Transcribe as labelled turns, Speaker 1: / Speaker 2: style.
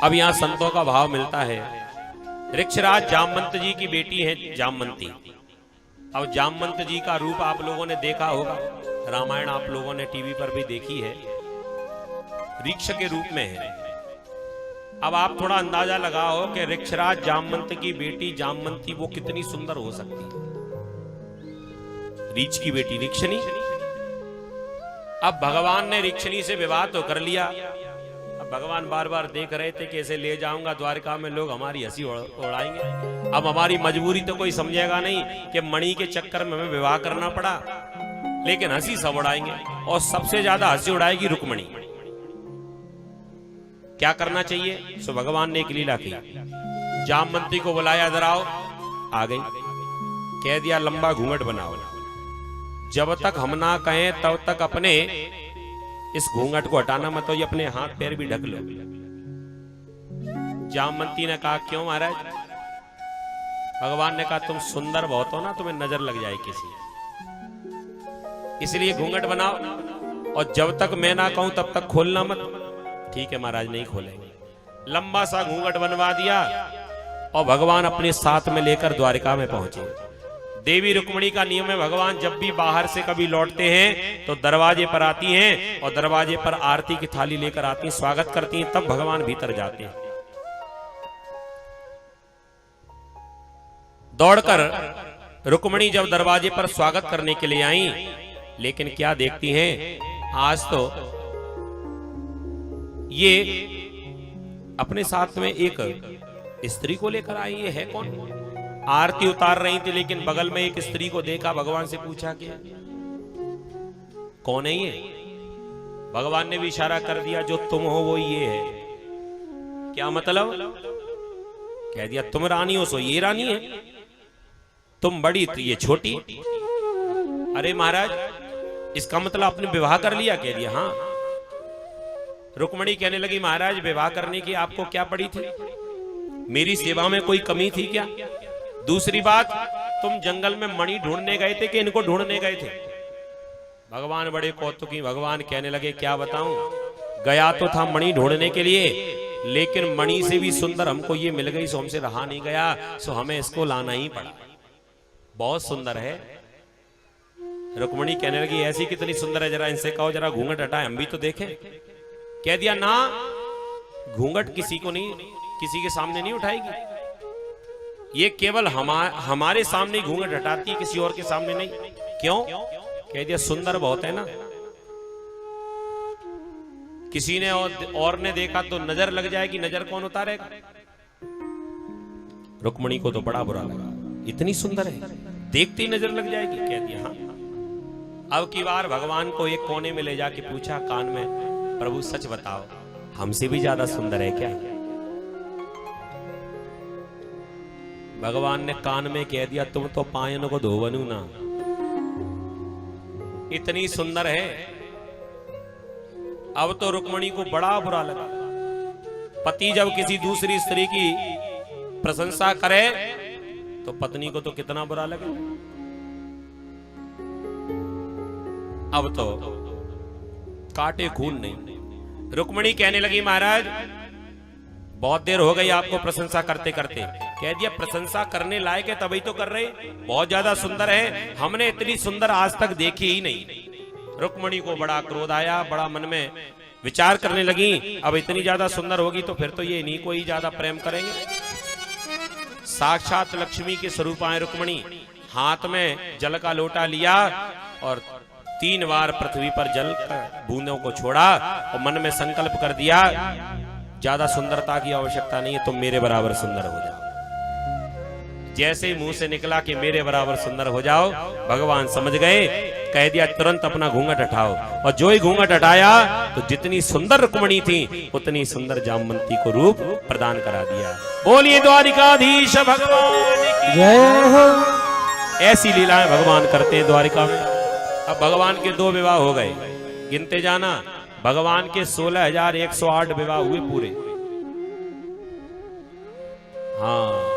Speaker 1: अब यहाँ संतों का भाव मिलता है। ऋक्षराज जामवंत जी की बेटी है जामवंती। अब जामवंत जी का रूप आप लोगों ने देखा होगा, रामायण आप लोगों ने टीवी पर भी देखी है, ऋक्ष के रूप में है। अब आप थोड़ा अंदाजा लगाओ कि ऋक्षराज जामवंत की बेटी जामवंती वो कितनी सुंदर हो सकती है। ऋक्ष की बेटी ऋक्षणी। अब भगवान ने ऋक्षणी से विवाह तो कर लिया। अब भगवान बार बार देख रहे थे कि ऐसे ले जाऊंगा द्वारका में, लोग हमारी हंसी उड़ाएंगे। अब हमारी मजबूरी तो कोई समझेगा नहीं कि मणि के चक्कर में हमें विवाह करना पड़ा, लेकिन हंसी सब उड़ाएंगे और सबसे ज्यादा हंसी उड़ाएगी रुक्मिणी। क्या करना चाहिए? सो भगवान ने एक लीला की, जामवंती को बुलाया, इधर आओ। आ गई। कह दिया लंबा घूंघट बनाओ, जब तक हम ना कहें तब तक अपने इस घूंघट को हटाना मत, तो ये अपने हाथ पैर भी ढक लो। जामवंती ने कहा क्यों महाराज? भगवान ने कहा तुम सुंदर बहुत हो ना, तुम्हें नजर लग जाए किसी, इसलिए घूंघट बनाओ, और जब तक मैं ना कहूं तब तक खोलना मत। ठीक है महाराज, नहीं खोलेंगे। लंबा सा घूंघट बनवा दिया और भगवान अपने साथ में लेकर द्वारिका में पहुंचे। देवी रुक्मिणी का नियम है, भगवान जब भी बाहर से कभी लौटते हैं तो दरवाजे पर आती हैं और दरवाजे पर आरती की थाली लेकर आती हैं, स्वागत करती हैं, तब भगवान भीतर जाते हैं। दौड़कर रुक्मिणी जब दरवाजे पर स्वागत करने के लिए आई, लेकिन क्या देखती हैं, आज तो ये अपने साथ में एक स्त्री को लेकर आई है। है कौन? आरती उतार रही थी, लेकिन बगल में एक स्त्री को देखा, भगवान से पूछा कि कौन है ये? भगवान ने भी इशारा कर दिया, जो तुम हो वो ये है। क्या मतलब? कह दिया तुम रानी हो सो ये रानी है, तुम बड़ी तो ये छोटी। अरे महाराज, इसका मतलब आपने विवाह कर लिया? कह दिया हाँ। रुक्मिणी कहने लगी महाराज, विवाह करने की आपको क्या पड़ी थी? मेरी सेवा में कोई कमी थी क्या? दूसरी बात, तुम जंगल में मणि ढूंढने गए थे कि इनको ढूंढने गए थे? भगवान बड़े कौतुकी, भगवान कहने लगे क्या बताऊं, गया तो था मणि ढूंढने के लिए, लेकिन मणि से भी सुंदर हमको ये मिल गई, सो हमसे रहा नहीं गया, सो हमें इसको लाना ही पड़ा। बहुत सुंदर है। रुक्मिणी कहने लगी ऐसी कितनी सुंदर है, जरा इनसे कहो जरा घूंघट हटाए, हम भी तो देखें। कह दिया ना, घूंघट किसी को नहीं, किसी के सामने नहीं उठाएगी, ये केवल हमारे सामने घूंघट हटाती है, किसी और के सामने नहीं। क्यों? कह दिया सुंदर बहुत है ना, किसी ने और ने देखा तो नजर लग जाएगी, नजर कौन उतारेगा? रुक्मिणी को तो बड़ा बुरा लगा, इतनी सुंदर है, देखते ही नजर लग जाएगी। कह दिया हाँ। अब की बार भगवान को एक कोने में ले जाके पूछा कान में, प्रभु सच बताओ, हमसे भी ज्यादा सुंदर है क्या? भगवान ने कान में कह दिया तुम तो पायन को धोवनु ना, इतनी सुंदर है। अब तो रुक्मिणी को बड़ा बुरा लगा। पति जब किसी दूसरी स्त्री की प्रशंसा करे तो पत्नी को तो कितना बुरा लगे। अब तो काटे खून नहीं। रुक्मिणी कहने लगी महाराज बहुत देर हो गई आपको प्रशंसा करते करते। कह दिया प्रशंसा करने लायक है तभी तो कर रहे, बहुत ज्यादा सुंदर है, हमने इतनी सुंदर आज तक देखी ही नहीं। रुक्मिणी को बड़ा क्रोध आया, बड़ा मन में विचार करने लगी, अब इतनी ज्यादा सुंदर होगी तो फिर तो ये इन्हीं को ही ज्यादा प्रेम करेंगे। साक्षात लक्ष्मी के स्वरूप आए रुक्मिणी, हाथ में जल का लोटा लिया और 3 बार पृथ्वी पर जल बूंदों को छोड़ा और मन में संकल्प कर दिया ज्यादा सुंदरता की आवश्यकता नहीं है, तुम मेरे बराबर सुंदर हो जाओ। जैसे ही मुंह से निकला कि मेरे बराबर सुंदर हो जाओ, भगवान समझ गए, कह दिया तुरंत अपना घूंघट हटाओ। और जो ही घूंघट हटाया तो जितनी सुंदर रुक्मिणी थी उतनी सुंदर जामवंती को रूप प्रदान करा दिया। बोलिए द्वारिकाधीश भगवान की जय हो। ऐसी लीलाएं भगवान करते हैं द्वारिका में। अब भगवान के 2 विवाह हो गए, गिनते जाना, भगवान के 16,108 विवाह हुए पूरे। हाँ,